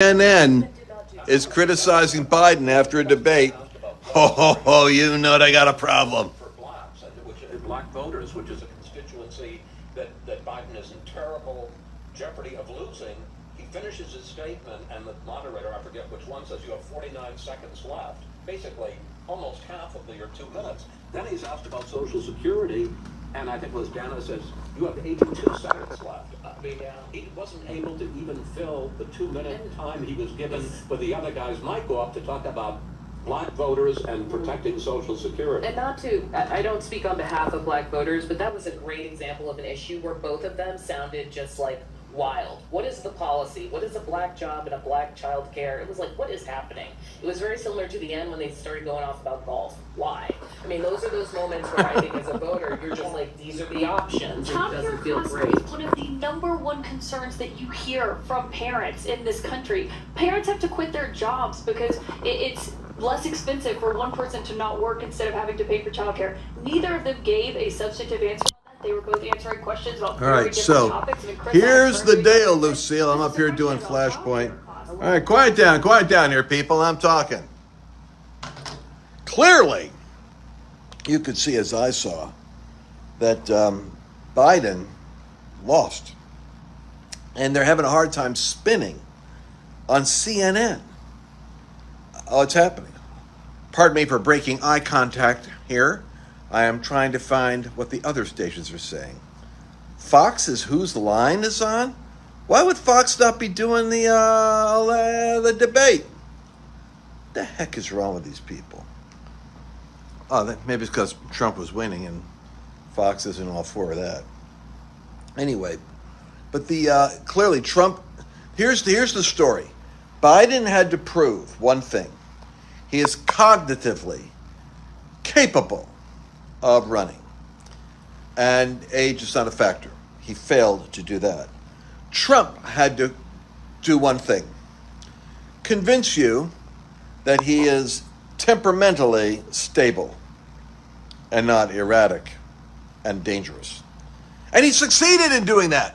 CNN is criticizing Biden after a debate. Oh, you know they got a problem. For blacks, black voters, which is a constituency that Biden is in terrible jeopardy of losing. He finishes his statement, and the moderator, I forget which one, says you have 49 seconds left. Basically, almost half of your 2 minutes. Then he's asked about Social Security, and I think Liz Dana says you have 82 seconds left. I mean, he wasn't able to even fill the 2-minute time he was given, but the other guys might go up to talk about black voters and protecting Social Security. And not to, I don't speak on behalf of black voters, but that was a great example of an issue where both of them sounded just like wild. What is the policy? What is a black job and a black child care? It was like, what is happening? It was very similar to the end when they started going off about golf. Why? I mean, those are those moments where I think as a voter, you're just like, these are the options. It doesn't feel great. Is one of the number one concerns that you hear from parents in this country. Parents have to quit their jobs because it's less expensive for one person to not work instead of having to pay for childcare. Neither of them gave a substantive answer. They were both answering questions about very different topics. Here's the deal, Lucille. I'm up here doing Flashpoint. All right, quiet down here, people. I'm talking. Clearly, you could see, as I saw, that Biden lost. And they're having a hard time spinning on CNN. Oh, it's happening. Pardon me for breaking eye contact here. I am trying to find what the other stations are saying. Fox is Whose Line is on? Why would Fox not be doing the debate? What the heck is wrong with these people? Oh, maybe it's because Trump was winning and Fox isn't all for that. Anyway, but clearly Trump. Here's the story. Biden had to prove one thing: he is cognitively capable of running, and age is not a factor. He failed to do that. Trump had to do one thing: convince you that he is temperamentally stable and not erratic and dangerous. And he succeeded in doing that.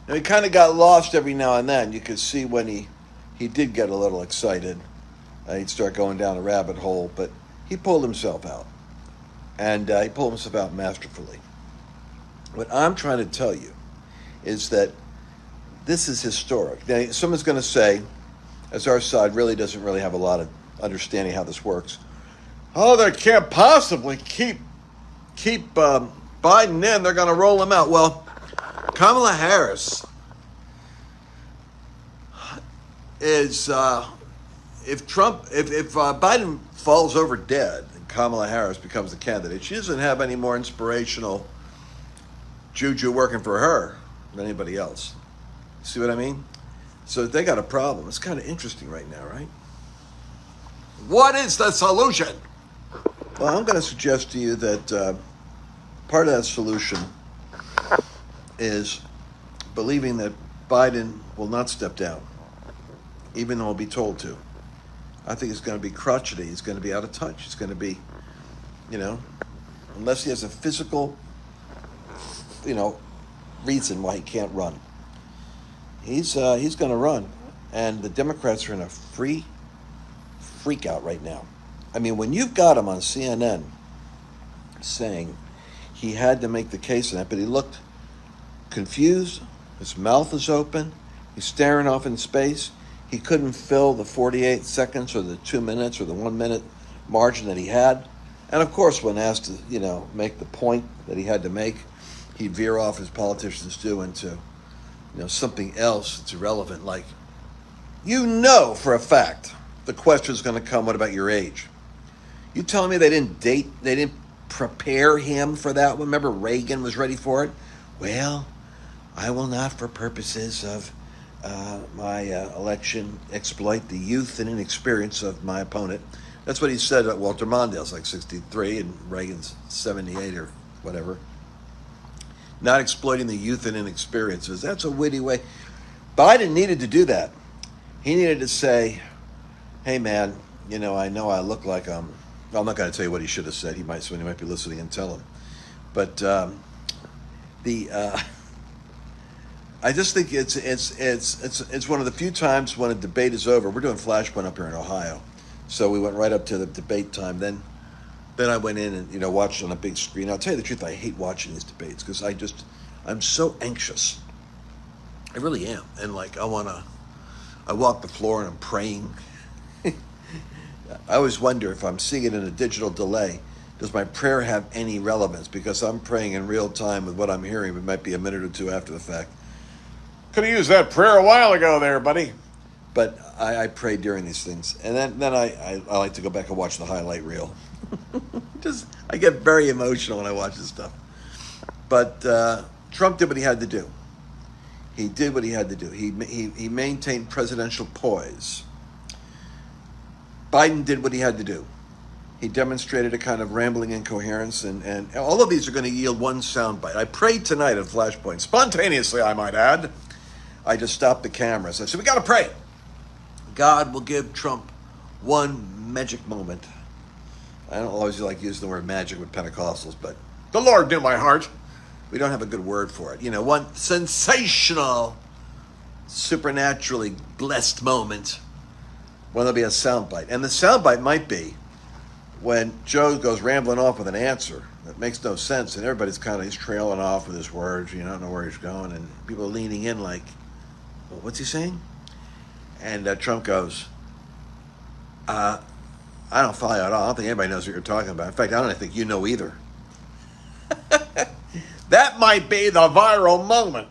Now, he kind of got lost every now and then. You could see when he did get a little excited. He'd start going down a rabbit hole, but he pulled himself out. And he pulled himself out masterfully. What I'm trying to tell you is that this is historic. Now, someone's going to say, as our side really doesn't really have a lot of understanding how this works, oh, they can't possibly keep Biden in. They're going to roll him out. Well, Kamala Harris is, if Biden falls over dead, Kamala Harris becomes the candidate, she doesn't have any more inspirational juju working for her than anybody else. See what I mean? So they got a problem. It's kind of interesting right now, right? What is the solution? Well, I'm going to suggest to you that part of that solution is believing that Biden will not step down, even though he'll be told to. I think he's going to be crotchety. He's going to be out of touch. He's going to be, unless he has a physical, reason why he can't run. He's going to run. And the Democrats are in a freak out right now. I mean, when you've got him on CNN saying he had to make the case in that, but he looked confused. His mouth is open. He's staring off in space. He couldn't fill the 48 seconds or the 2 minutes or the 1 minute margin that he had. And of course, when asked to, make the point that he had to make, he'd veer off, as politicians do, into, something else that's irrelevant. Like, for a fact, the question's going to come, what about your age? You telling me they didn't prepare him for that one? Remember Reagan was ready for it? Well, I will not, for purposes of my election, exploit the youth and inexperience of my opponent. That's what he said at Walter Mondale's, like 63, and Reagan's 78 or whatever. Not exploiting the youth and inexperiences. That's a witty way. Biden needed to do that. He needed to say, hey, man, I know I look like I'm not going to tell you what he should have said. Somebody might be listening and tell him. But I just think it's one of the few times when a debate is over. We're doing Flashpoint up here in Ohio, so we went right up to the debate time. Then I went in and watched on a big screen. I'll tell you the truth, I hate watching these debates because I'm so anxious. I really am, and like I walk the floor and I'm praying. I always wonder if I'm seeing it in a digital delay, does my prayer have any relevance? Because I'm praying in real time with what I'm hearing. It might be a minute or two after the fact. Could have used that prayer a while ago there, buddy. But I pray during these things. And then I like to go back and watch the highlight reel. I get very emotional when I watch this stuff. But Trump did what he had to do. He did what he had to do. He maintained presidential poise. Biden did what he had to do. He demonstrated a kind of rambling incoherence, and all of these are going to yield one soundbite. I prayed tonight at Flashpoint, spontaneously, I might add. I just stopped the cameras. I said, we got to pray. God will give Trump one magic moment. I don't always like using the word magic with Pentecostals, but the Lord knew my heart. We don't have a good word for it. One sensational, supernaturally blessed moment when there'll be a soundbite. And the soundbite might be when Joe goes rambling off with an answer that makes no sense, and everybody's he's trailing off with his words. You don't know where he's going, and people are leaning in like, well, what's he saying? And Trump goes, I don't follow you at all. I don't think anybody knows what you're talking about. In fact, I don't think you know either. That might be the viral moment.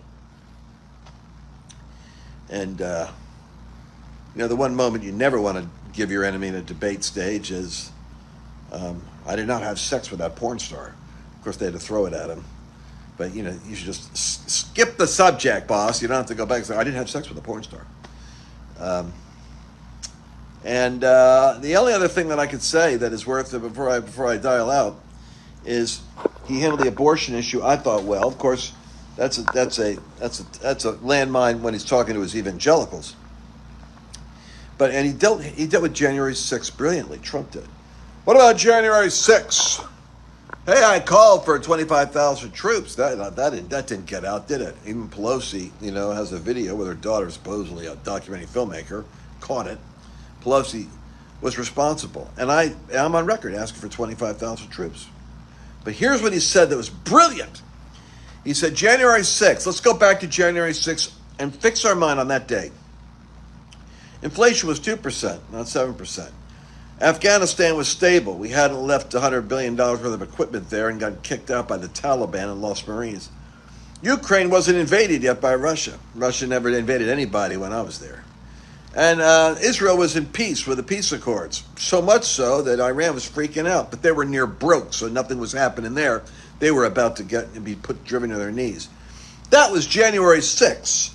And, the one moment you never want to give your enemy in a debate stage is, I did not have sex with that porn star. Of course, they had to throw it at him. But, you should just skip the subject, boss. You don't have to go back and say, I didn't have sex with a porn star. The only other thing that I could say that is worth it before I dial out is he handled the abortion issue, I thought, well. Of course, that's a landmine when he's talking to his evangelicals. And he dealt with January 6th brilliantly. Trump did. What about January 6th? Hey, I called for 25,000 troops. That didn't get out, did it? Even Pelosi, has a video with her daughter, supposedly a documentary filmmaker, caught it. Pelosi was responsible. And I'm on record asking for 25,000 troops. But here's what he said that was brilliant. He said, January 6th, let's go back to January 6th and fix our mind on that day. Inflation was 2%, not 7%. Afghanistan was stable. We hadn't left $100 billion worth of equipment there and got kicked out by the Taliban and lost Marines. Ukraine wasn't invaded yet by Russia. Russia never invaded anybody when I was there. And Israel was in peace with the peace accords. So much so that Iran was freaking out. But they were near broke, so nothing was happening there. They were about to be driven to their knees. That was January 6th.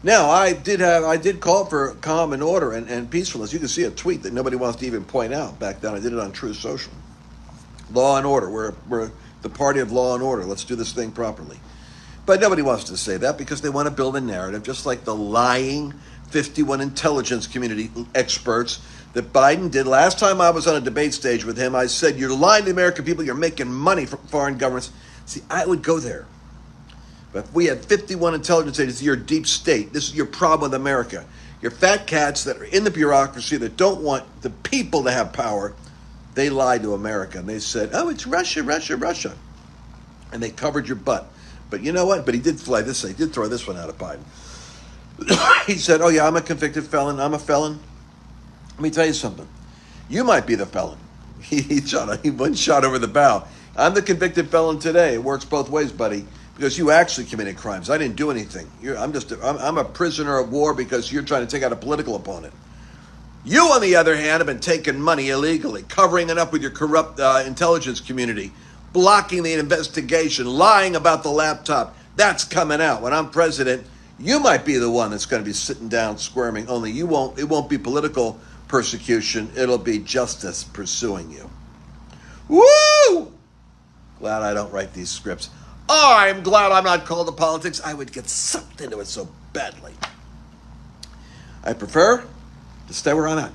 Now, I did call for calm and order and peacefulness. You can see a tweet that nobody wants to even point out back then. I did it on Truth Social. Law and order. We're the party of law and order. Let's do this thing properly. But nobody wants to say that because they want to build a narrative, just like the lying 51 intelligence community experts that Biden did. Last time I was on a debate stage with him, I said, you're lying to the American people. You're making money from foreign governments. See, I would go there. But if we had 51 intelligence agencies, your deep state, this is your problem with America. Your fat cats that are in the bureaucracy that don't want the people to have power, they lied to America. And they said, oh, it's Russia, Russia, Russia. And they covered your butt. But you know what? But he did throw this one out of Biden. He said, oh yeah, I'm a convicted felon. I'm a felon. Let me tell you something. You might be the felon. He one shot over the bow. I'm the convicted felon today. It works both ways, buddy. Because you actually committed crimes. I didn't do anything. I'm a prisoner of war because you're trying to take out a political opponent. You, on the other hand, have been taking money illegally, covering it up with your corrupt intelligence community, blocking the investigation, lying about the laptop. That's coming out. When I'm president, you might be the one that's going to be sitting down squirming. Only you won't. It won't be political persecution. It'll be justice pursuing you. Woo! Glad I don't write these scripts. I'm glad I'm not called to politics. I would get sucked into it so badly. I prefer to stay where I'm at.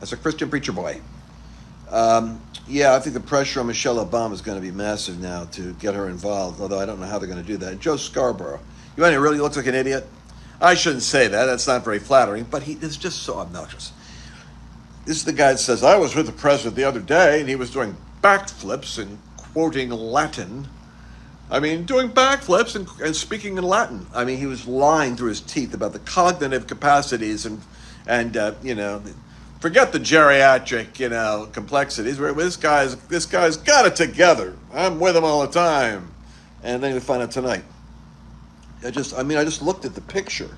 As a Christian preacher boy. Yeah, I think the pressure on Michelle Obama is going to be massive now to get her involved, although I don't know how they're going to do that. Joe Scarborough, You want to really looks like an idiot? I shouldn't say that. That's not very flattering, but he is just so obnoxious. This is the guy that says, I was with the president the other day, and he was doing backflips and quoting Latin. I mean, doing backflips and speaking in Latin. I mean, he was lying through his teeth about the cognitive capacities and forget the geriatric, complexities. This guy's got it together. I'm with him all the time. And then we find out tonight. I just looked at the picture.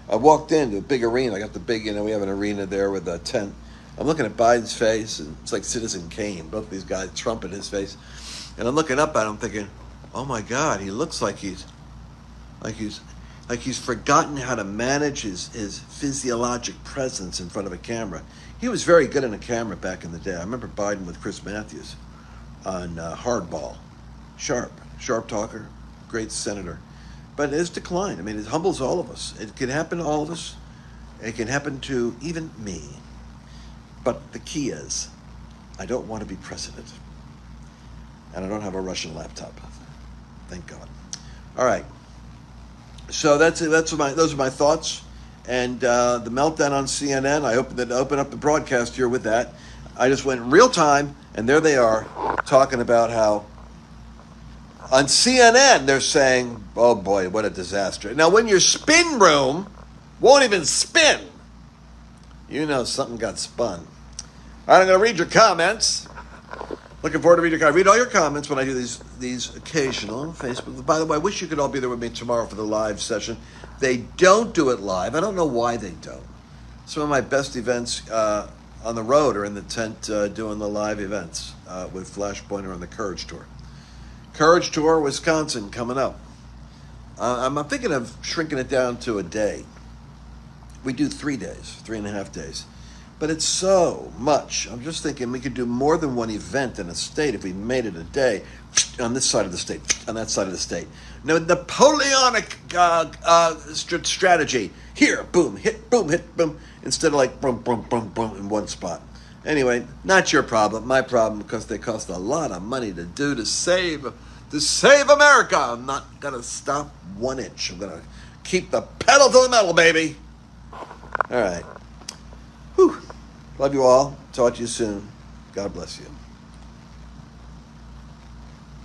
I walked into a big arena. I got the big, we have an arena there with a tent. I'm looking at Biden's face, and it's like Citizen Kane. Both these guys, Trump and his face. And I'm looking up at him thinking, oh my God, he looks like he's forgotten how to manage his physiologic presence in front of a camera. He was very good in a camera back in the day. I remember Biden with Chris Matthews on Hardball. Sharp talker, great senator. But it's declined. I mean, it humbles all of us. It can happen to all of us. It can happen to even me. But the key is, I don't want to be president. And I don't have a Russian laptop. Thank God. All right. So those are my thoughts. And the meltdown on CNN, I hope that open up the broadcast here with that. I just went in real time, and there they are talking about how on CNN they're saying, oh boy, what a disaster. Now when your spin room won't even spin, something got spun. All right, I'm going to read your comments. Looking forward to reading your comments. Read all your comments when I do these occasional Facebook. By the way, I wish you could all be there with me tomorrow for the live session. They don't do it live. I don't know why they don't. Some of my best events on the road are in the tent doing the live events with Flash Pointer on the Courage Tour. Courage Tour, Wisconsin, coming up. I'm thinking of shrinking it down to a day. We do 3 days, 3.5 days. But it's so much. I'm just thinking we could do more than one event in a state if we made it a day on this side of the state, on that side of the state. No, Napoleonic strategy. Here, boom, hit, boom, instead of like boom, boom, boom, boom in one spot. Anyway, not your problem, my problem, because they cost a lot of money to do to save America. I'm not going to stop 1 inch. I'm going to keep the pedal to the metal, baby. All right. Whew. Love you all. Talk to you soon. God bless you.